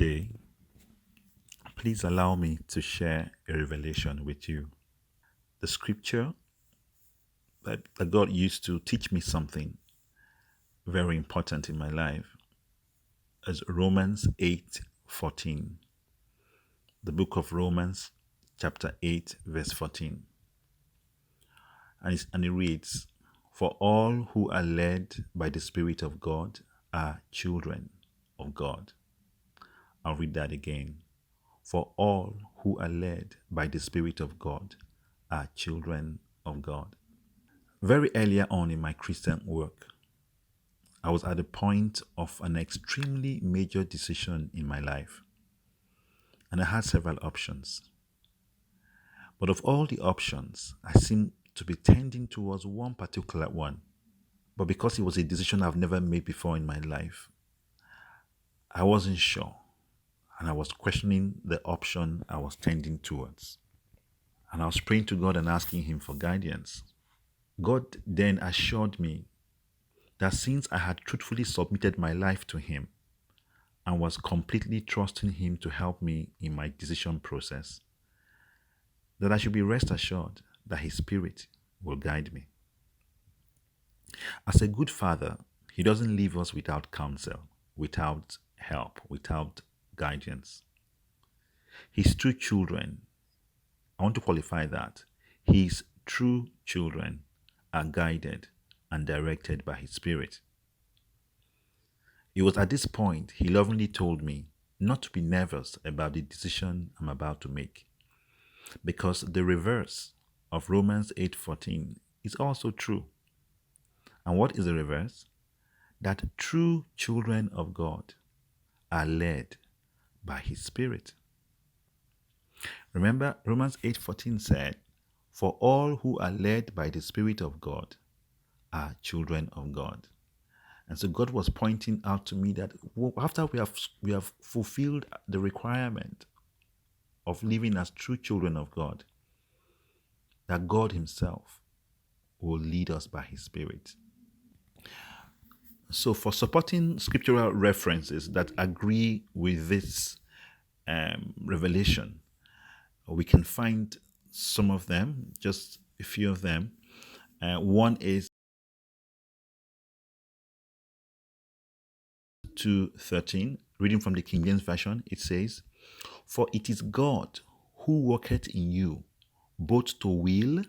Today, please allow me to share a revelation with you. The scripture that God used to teach me something very important in my life is Romans 8:14. The book of Romans, chapter 8, verse 14. And it reads, "For all who are led by the Spirit of God are children of God." I'll read that again. For all who are led by the Spirit of God are children of God. Very earlier on in my Christian work, I was at the point of an extremely major decision in my life, and I had several options. But of all the options, I seemed to be tending towards one particular one. But because it was a decision I've never made before in my life, I wasn't sure, and I was questioning the option I was tending towards. And I was praying to God and asking Him for guidance. God then assured me that since I had truthfully submitted my life to Him and was completely trusting Him to help me in my decision process, that I should be rest assured that His Spirit will guide me. As a good father, He doesn't leave us without counsel, without help, without guidance. His true children, I want to qualify that, His true children are guided and directed by His Spirit. It was at this point He lovingly told me not to be nervous about the decision I'm about to make, because the reverse of Romans 8:14 is also true. And what is the reverse? That true children of God are led by His Spirit. Remember, Romans 8:14 said, "For all who are led by the Spirit of God are children of God." And so God was pointing out to me that after we have fulfilled the requirement of living as true children of God, that God Himself will lead us by His Spirit. So for supporting scriptural references that agree with this revelation, we can find some of them, just a few of them. One is 2:13, reading from the King James Version. It says, "For it is God who worketh in you, both to will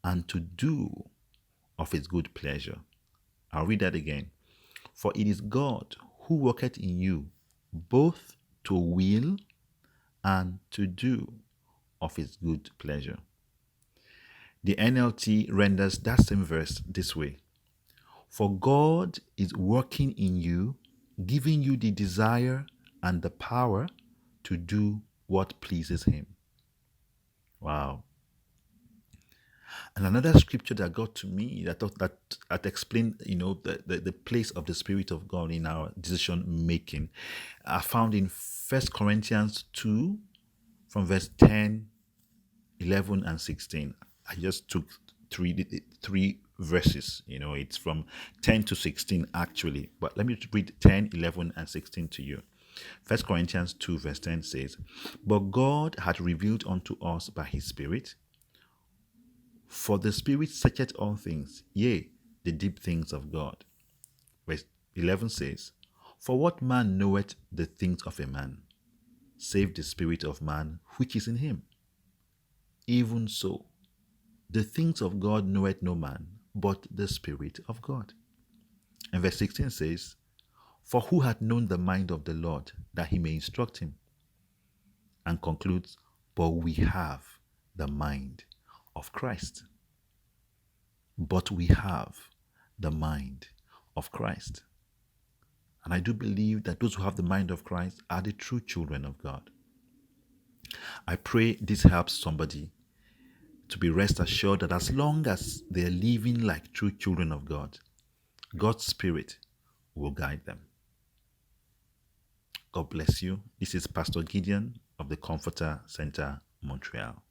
and to do of His good pleasure." I'll read that again. "For it is God who worketh in you, both to will and to do of His good pleasure." The NLT renders that same verse this way: "For God is working in you, giving you the desire and the power to do what pleases Him." Wow. And another scripture that got to me that explained, the place of the Spirit of God in our decision making, I found in 1 Corinthians 2 from verse 10, 11, and 16. I just took three verses. It's from 10 to 16 actually, but let me read 10, 11, and 16 to you. 1 Corinthians 2 verse 10 says, "But God hath revealed unto us by His Spirit, for the Spirit searcheth all things, yea, the deep things of God." Verse 11 says, "For what man knoweth the things of a man, save the spirit of man which is in him? Even so, the things of God knoweth no man, but the Spirit of God." And verse 16 says, "For who hath known the mind of the Lord, that He may instruct him?" And concludes, "But we have the mind of Christ." But we have the mind of Christ. And I do believe that those who have the mind of Christ are the true children of God. I pray this helps somebody to be rest assured that as long as they are living like true children of God, God's Spirit will guide them. God bless you. This is Pastor Gideon of the Comforter Center, Montreal.